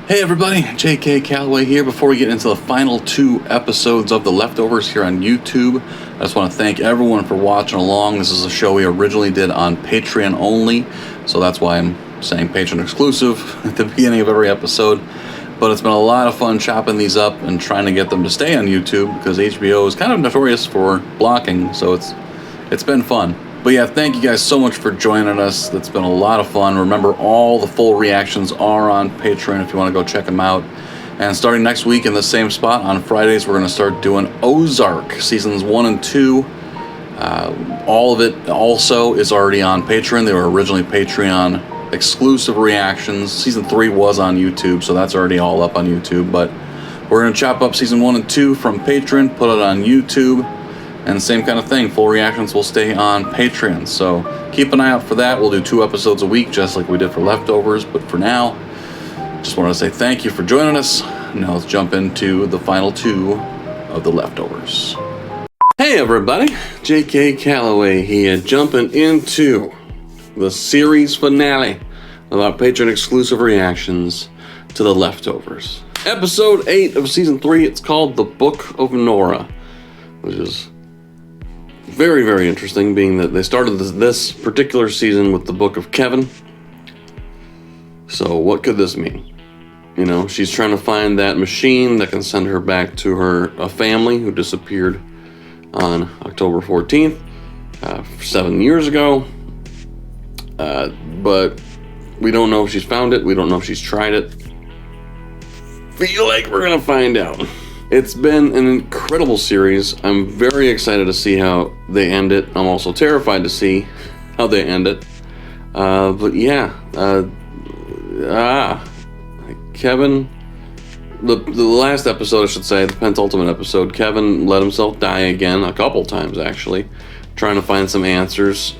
Hey everybody, J.K. Calloway here. Before we get into the final 2 episodes of The Leftovers here on YouTube, I just want to thank everyone for watching along. This is a show we originally did on Patreon only, so that's why I'm saying Patreon exclusive at the beginning of every episode. But it's been a lot of fun chopping these up and trying to get them to stay on YouTube, because HBO is kind of notorious for blocking, so it's been fun. But yeah, thank you guys so much for joining us. That's been a lot of fun. Remember, all the full reactions are on Patreon if you want to go check them out. And starting next week in the same spot on Fridays, we're going to start doing Ozark, seasons 1 and 2. All of it also is already on Patreon. They were originally Patreon exclusive reactions. Season 3 was on YouTube, so that's already all up on YouTube. But we're going to chop up season 1 and 2 from Patreon, put it on YouTube. And same kind of thing, full reactions will stay on Patreon. So keep an eye out for that. We'll do 2 episodes a week, just like we did for Leftovers. But for now, just wanted to say thank you for joining us. Now let's jump into the final 2 of The Leftovers. Hey everybody, J.K. Calloway here, jumping into the series finale of our Patreon exclusive reactions to The Leftovers. Episode 8 of season 3, it's called The Book of Nora, which is very, very interesting, being that they started this particular season with the Book of Kevin. So what could this mean? You know, she's trying to find that machine that can send her back to a family who disappeared on October 14th, 7 years ago. But we don't know if she's found it. We don't know if she's tried it. Feel like we're gonna find out. It's been an incredible series. I'm very excited to see how they end it. I'm also terrified to see how they end it. But yeah, Kevin, the last episode, I should say, the penultimate episode, Kevin let himself die again, a couple times actually, trying to find some answers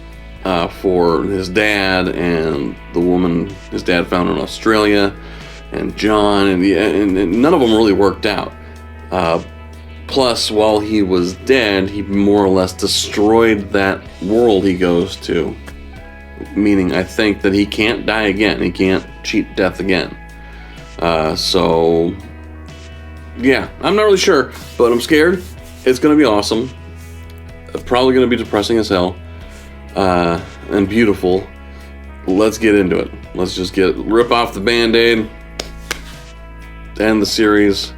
for his dad and the woman his dad found in Australia, and John, and none of them really worked out. Plus, while he was dead, he more or less destroyed that world he goes to. Meaning, I think that he can't die again. He can't cheat death again. So, yeah, I'm not really sure, but I'm scared. It's going to be awesome. Probably going to be depressing as hell. And beautiful. Let's get into it. Let's just rip off the Band-Aid, end the series,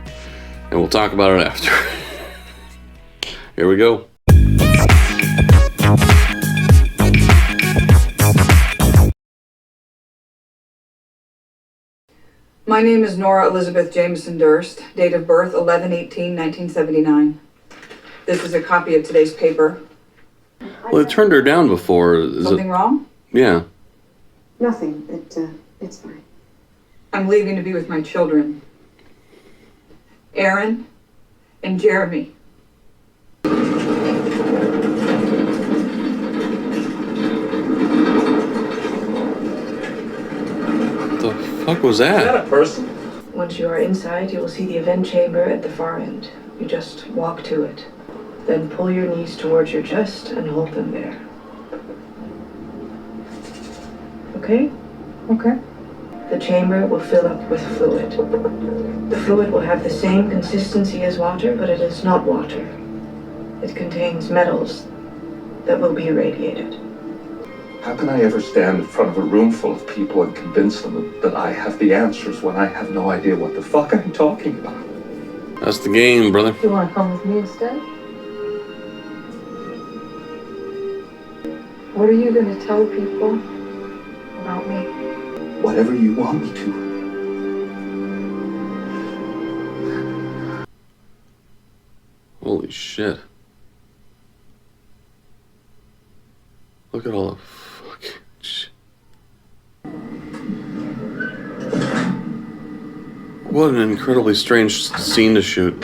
and we'll talk about it after. Here we go. My name is Nora Elizabeth Jameson Durst, date of birth 11/18/1979. This is a copy of today's paper. Well, it turned her down before. Something wrong? Yeah. Nothing. It's fine. I'm leaving to be with my children, Aaron and Jeremy. What the fuck was that? Is that a person? Once you are inside, you will see the event chamber at the far end. You just walk to it. Then pull your knees towards your chest and hold them there. Okay? Okay. The chamber will fill up with fluid. The fluid will have the same consistency as water, but it is not water. It contains metals that will be irradiated. How can I ever stand in front of a room full of people and convince them that I have the answers when I have no idea what the fuck I'm talking about? That's the game, brother. You want to come with me instead? What are you going to tell people about me? Whatever you want me to. Holy shit. Look at all the fucking shit. What an incredibly strange scene to shoot.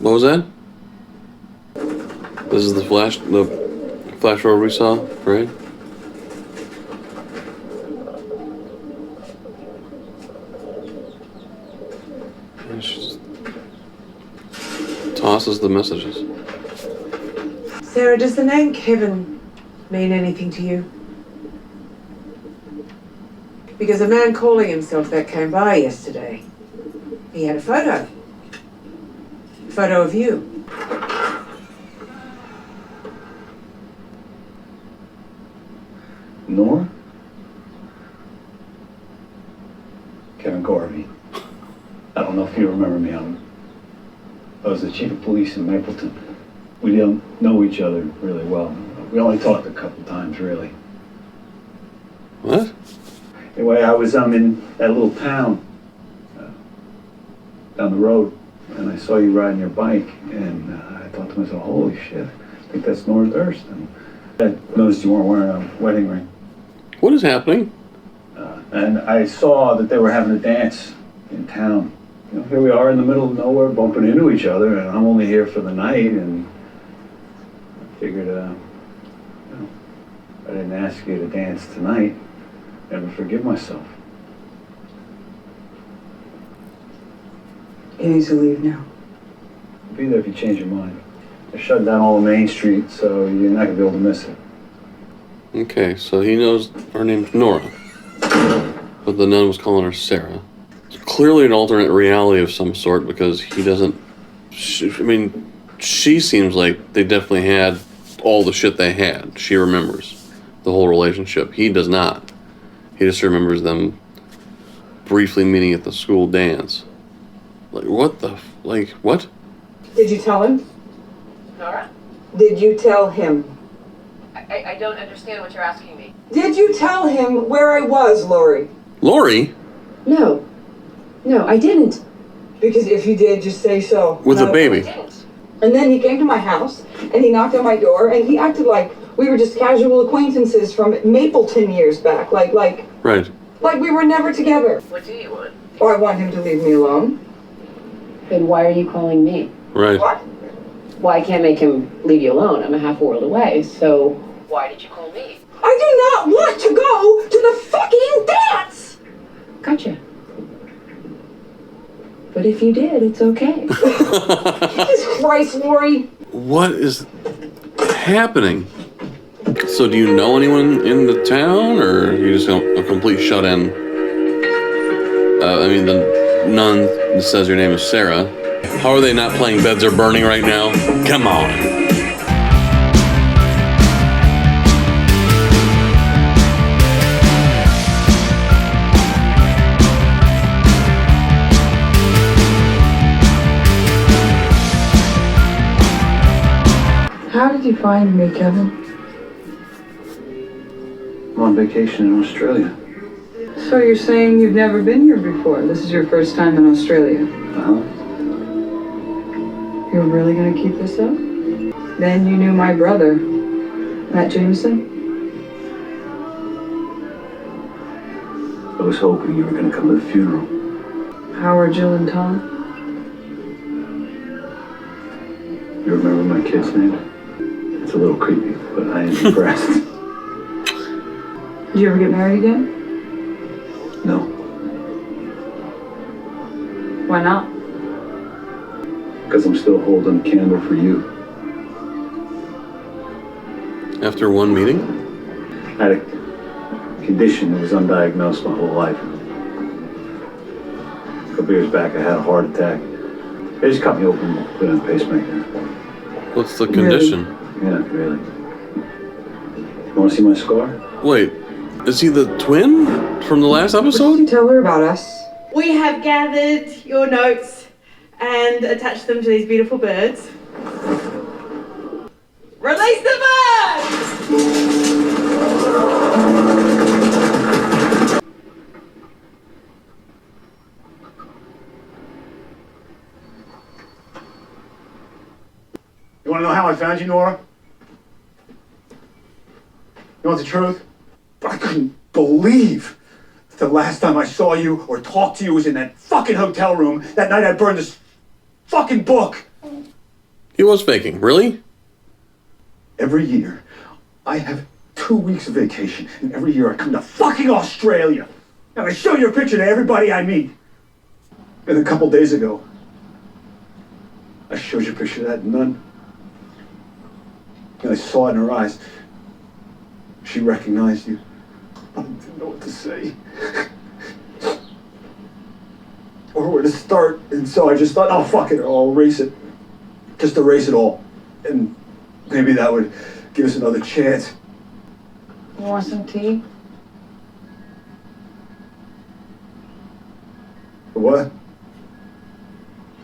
What was that? This is the flash forward we saw, right? And she just tosses the messages. Sarah, does the name Kevin mean anything to you? Because a man calling himself that came by yesterday. He had a photo. A photo of you. Nora? Kevin Garvey. I don't know if you remember me. I was the chief of police in Mapleton. We don't know each other really well. We only talked a couple times, really. What? Anyway, I was in that little town down the road, and I saw you riding your bike, and I thought to myself, holy shit, I think that's Nora Durst. And I noticed you weren't wearing a wedding ring. What is happening? And I saw that they were having a dance in town. You know, here we are in the middle of nowhere, bumping into each other, and I'm only here for the night, and I figured, you know, I didn't ask you to dance tonight. Never forgive myself. You need to leave now. I'll be there if you change your mind. I shut down all of Main Street, so you're not gonna be able to miss it. Okay, so he knows her name's Nora, but the nun was calling her Sarah. It's clearly an alternate reality of some sort because he doesn't. She seems like they definitely had all the shit they had. She remembers the whole relationship. He does not. He just remembers them briefly meeting at the school dance. Like, what the... Like, what? Did you tell him? Nora? Did you tell him? I don't understand what you're asking me. Did you tell him where I was, Lori? Lori? No, I didn't. Because if you did, just say so. With a I baby. didn't. And then he came to my house, and he knocked on my door, and he acted like we were just casual acquaintances from Mapleton years back. Like Right. we were never together. What do you want? Or I want him to leave me alone. Then why are you calling me? Right. What? Well, I can't make him leave you alone. I'm a half world away, so... Why did you call me? I do not want to go to the fucking dance! Gotcha. But if you did, it's okay. Jesus Christ, Lori. What is happening? So do you know anyone in the town, or are you just a complete shut-in? The nun that says your name is Sarah. How are they not playing Beds Are Burning right now? Come on. How did you find me, Kevin? I'm on vacation in Australia. So you're saying you've never been here before? This is your first time in Australia? Uh-huh. You're really gonna keep this up? Then you knew my brother, Matt Jameson? I was hoping you were gonna come to the funeral. Howard, Jill, and Tom? You remember my kid's name? It's a little creepy, but I am impressed. Did you ever get married again? No. Why not? Because I'm still holding a candle for you. After one meeting? I had a condition that was undiagnosed my whole life. A couple years back, I had a heart attack. They just cut me open and put in a pacemaker. What's the condition? Yeah, really. You want to see my scar? Wait, is he the twin from the last What did episode? you tell her about us? We have gathered your notes and attached them to these beautiful birds. Release the birds! You want to know how I found you, Nora? You want the truth? I couldn't believe the last time I saw you or talked to you was in that fucking hotel room that night I burned this fucking book. He was faking. Really? Every year, I have 2 weeks of vacation, and every year I come to fucking Australia. And I show your picture to everybody I meet. And a couple days ago, I showed you a picture of that nun. And I saw it in her eyes. She recognized you. But I didn't know what to say. Or where to start. And so I just thought, oh, fuck it, I'll erase it. Just erase it all. And maybe that would give us another chance. You want some tea? What?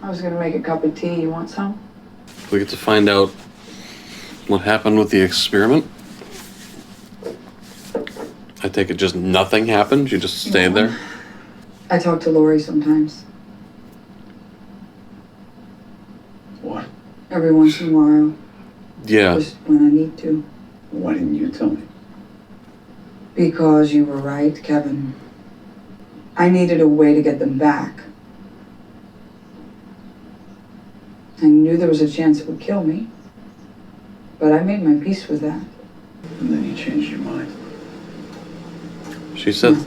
I was gonna make a cup of tea. You want some? We get to find out what happened with the experiment. I take it just nothing happened? You just stayed there? I talk to Lori sometimes. What? Every once in a while. Yeah. Just when I need to. Why didn't you tell me? Because you were right, Kevin. I needed a way to get them back. I knew there was a chance it would kill me. But I made my peace with that. And then you changed your mind. She said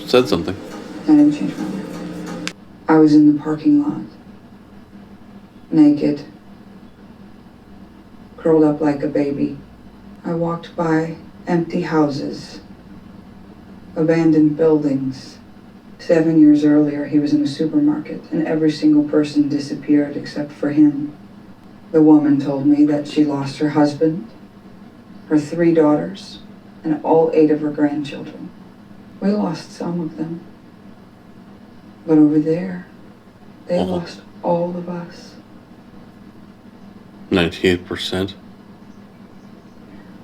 something. I didn't change my mind. I was in the parking lot. Naked. Curled up like a baby. I walked by empty houses. Abandoned buildings. 7 years earlier, he was in a supermarket, and every single person disappeared except for him. The woman told me that she lost her husband, her 3 daughters, and all 8 of her grandchildren. We lost some of them. But over there, they lost all of us. 98%.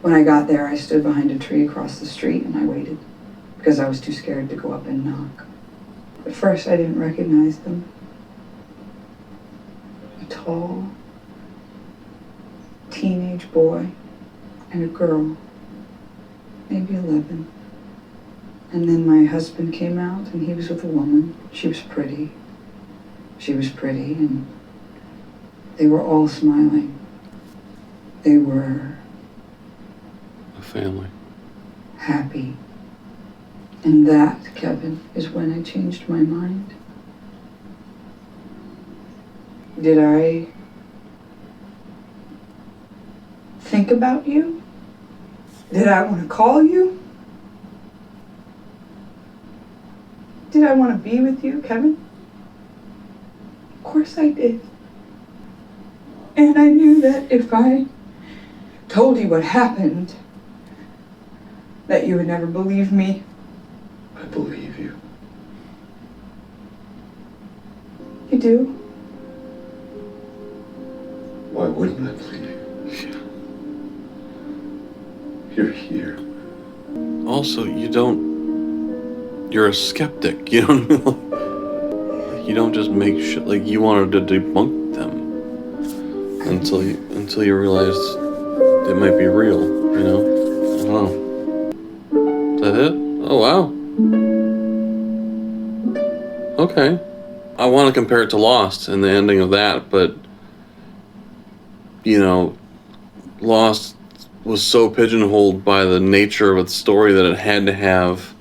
When I got there, I stood behind a tree across the street and I waited because I was too scared to go up and knock. At first, I didn't recognize them. A tall, teenage boy and a girl, maybe 11. And then my husband came out and he was with a woman. She was pretty. She was pretty, and they were all smiling. They were A family. happy. And that, Kevin, is when I changed my mind. Did I think about you? Did I want to call you? Did I want to be with you, Kevin? Of course I did. And I knew that if I told you what happened, that you would never believe me. I believe you. You do? Why wouldn't I believe you? You're here. Also, you're a skeptic. You don't like, you don't just make shit, like you wanted to debunk them until you realized it might be real, you know? I don't know. Is that it? Oh wow. Okay. I want to compare it to Lost and the ending of that, but you know, Lost was so pigeonholed by the nature of its story that it had to have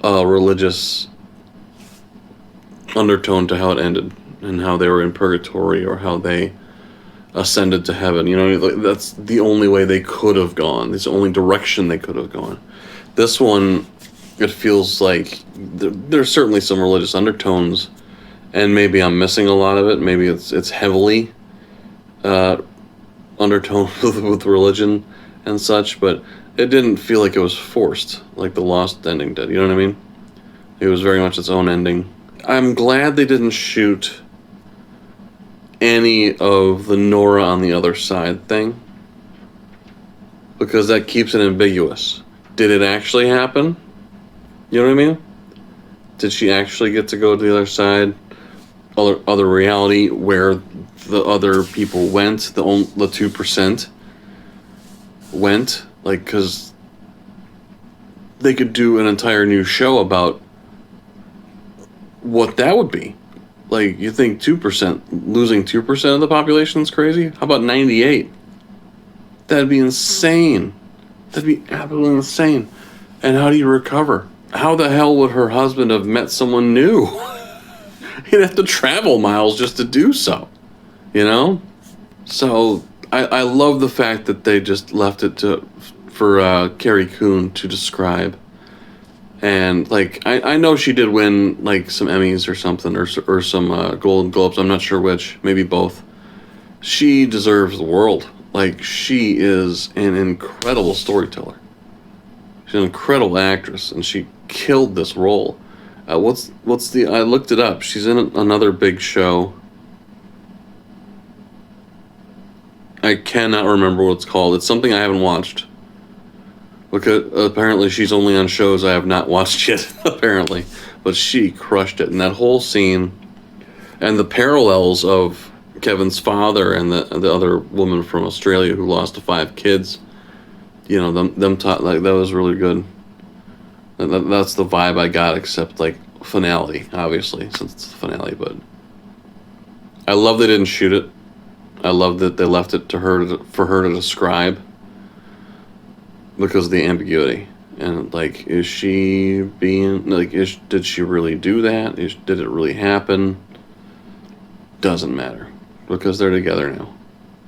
a religious undertone to how it ended and how they were in purgatory or how they ascended to heaven. You know, that's the only way they could have gone. It's the only direction they could have gone. This one, it feels like there's certainly some religious undertones, and maybe I'm missing a lot of it. Maybe it's heavily undertone with religion and such, but it didn't feel like it was forced like the Lost ending did. You know what I mean? It was very much its own ending. I'm glad they didn't shoot any of the Nora on the other side thing, because that keeps it ambiguous. Did it actually happen? You know what I mean? Did she actually get to go to the other side, other reality where the other people went, the 2% went? Like, because they could do an entire new show about what that would be. Like, you think 2%, losing 2% of the population is crazy? How about 98? That'd be insane. That'd be absolutely insane. And how do you recover? How the hell would her husband have met someone new? He'd have to travel miles just to do so. You know? So I love the fact that they just left it for Carrie Coon to describe. And like I know she did win like some Emmys or something or some Golden Globes. I'm not sure which. Maybe both. She deserves the world. Like, she is an incredible storyteller. She's an incredible actress, and she killed this role. I looked it up. She's in another big show. I cannot remember what it's called. It's something I haven't watched. Because apparently she's only on shows I have not watched yet, apparently. But she crushed it. And that whole scene, and the parallels of Kevin's father and the other woman from Australia who lost to 5 kids, you know, them taught, like, that was really good. That's the vibe I got, except like finality, obviously, since it's the finale. But I love they didn't shoot it. I love that they left it to her for her to describe because of the ambiguity. And like, is she being like, did she really do that? Did it really happen? Doesn't matter. Because they're together now.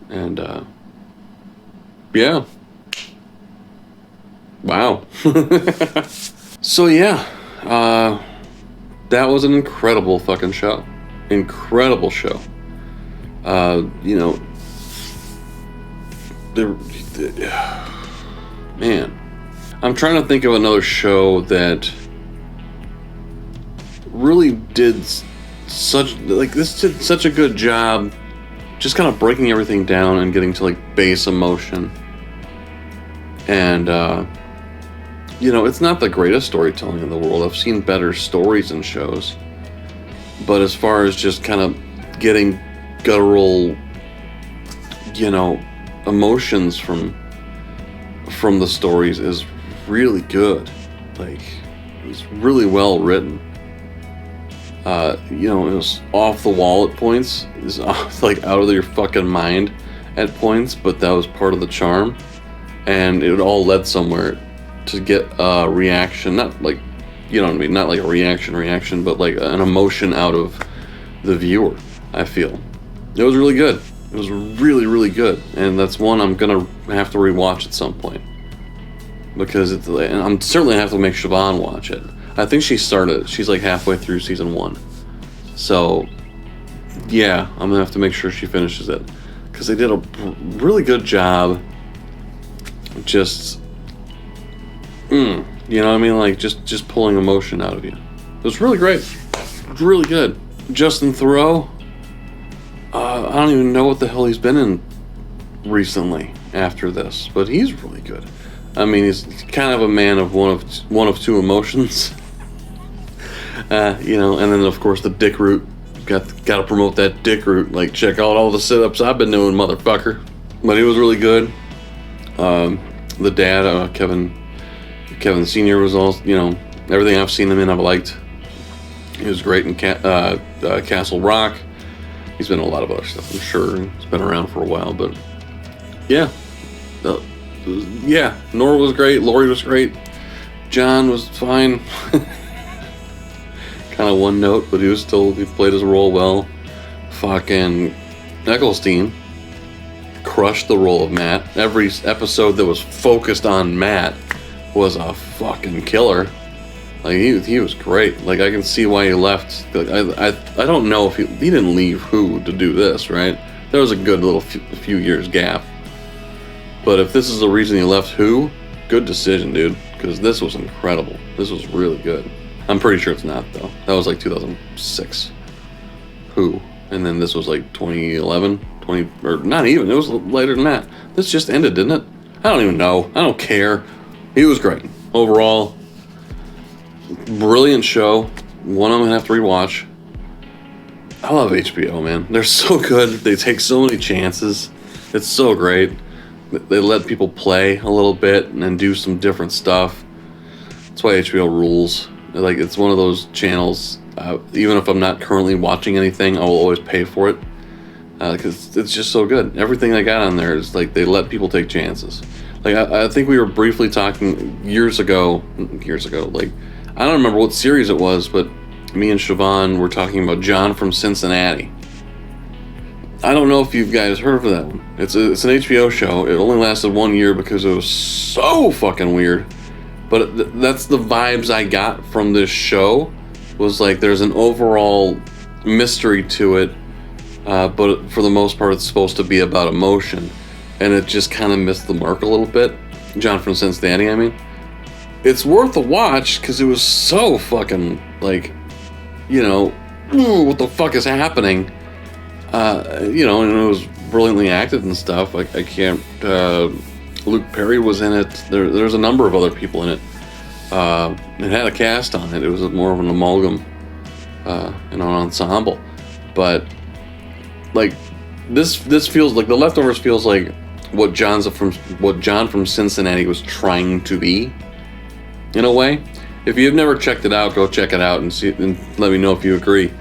And, yeah. Wow. So, yeah. That was an incredible fucking show. Incredible show. You know, man. I'm trying to think of another show that really did such a good job just kind of breaking everything down and getting to like base emotion. And you know, it's not the greatest storytelling in the world. I've seen better stories in shows, but as far as just kind of getting guttural, you know, emotions from the stories is really good. Like, it's really well written. You know, it was off the wall at points. It was like out of your fucking mind at points, but that was part of the charm. And it all led somewhere to get a reaction, not like, you know what I mean, not like a reaction, but like an emotion out of the viewer, I feel. It was really good. It was really, really good. And that's one I'm gonna have to rewatch at some point. Because and I'm certainly gonna have to make Siobhan watch it. I think she started. She's like halfway through season 1. So, yeah, I'm gonna have to make sure she finishes it. Because they did a really good job just, you know what I mean? Like, just pulling emotion out of you. It was really great. It was really good. Justin Theroux, I don't even know what the hell he's been in recently after this, but he's really good. I mean, he's kind of a man of one of two emotions. You know, and then of course the dick root. Got to promote that dick root. Like, check out all the sit-ups I've been doing, motherfucker. But he was really good. The dad, Kevin Sr. was all, you know, everything I've seen him in, I've liked. He was great in Castle Rock. He's been in a lot of other stuff, I'm sure. He's been around for a while, but yeah. Yeah, Nora was great. Lori was great. John was fine. Kind of one note, but he played his role well. Fucking Eccleston crushed the role of Matt. Every episode that was focused on Matt was a fucking killer. Like, he was great. Like, I can see why he left. Like, I don't know if he didn't leave Who to do this, right? There was a good little few years gap. But if this is the reason he left Who, good decision, dude. Because this was incredible. This was really good. I'm pretty sure it's not, though. That was like 2006. Who. And then this was like 2011? Or not even. It was later than that. This just ended, didn't it? I don't even know. I don't care. He was great. Overall, brilliant show. One I'm going to have to rewatch. I love HBO, man. They're so good. They take so many chances. It's so great. They let people play a little bit and then do some different stuff. That's why HBO rules. Like, it's one of those channels, even if I'm not currently watching anything, I will always pay for it. because it's just so good. Everything they got on there is like they let people take chances. Like I think we were briefly talking years ago. Like I don't remember what series it was, but me and Siobhan were talking about John from Cincinnati. I don't know if you guys heard of that one. It's an HBO show. It only lasted 1 year because it was so fucking weird. But that's the vibes I got from this show. Was like there's an overall mystery to it, but for the most part it's supposed to be about emotion, and it just kind of missed the mark a little bit. John from Cincinnati, I mean. It's worth a watch because it was so fucking like, what the fuck is happening? And it was brilliantly acted and stuff. Like I can't. Luke Perry was in it. There's a number of other people in it. It had a cast on it. It was more of an amalgam, an ensemble. But like this feels like The Leftovers feels like what John from Cincinnati was trying to be, in a way. If you've never checked it out, go check it out and see, and let me know if you agree.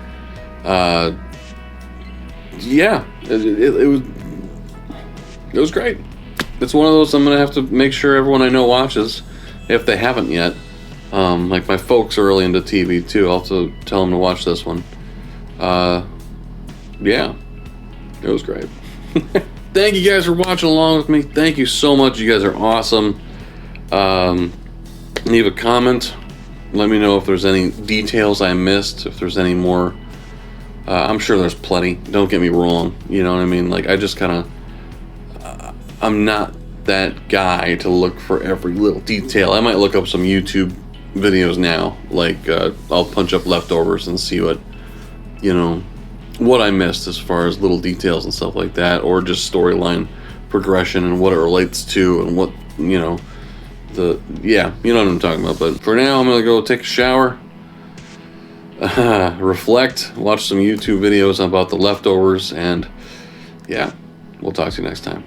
Yeah, it was great. It's one of those I'm gonna have to make sure everyone I know watches, if they haven't yet. Like my folks are really into TV too. I'll have to tell them to watch this one. Yeah, it was great. Thank you guys for watching along with me. Thank you so much. You guys are awesome. Leave a comment. Let me know if there's any details I missed. If there's any more. I'm sure there's plenty. Don't get me wrong. You know what I mean? Like I just kind of. I'm not that guy to look for every little detail. I might look up some YouTube videos now. Like I'll punch up Leftovers and see what I missed as far as little details and stuff like that, or just storyline progression and what it relates to and what you know what I'm talking about. But for now, I'm gonna go take a shower, reflect, watch some YouTube videos about The Leftovers, and yeah, we'll talk to you next time.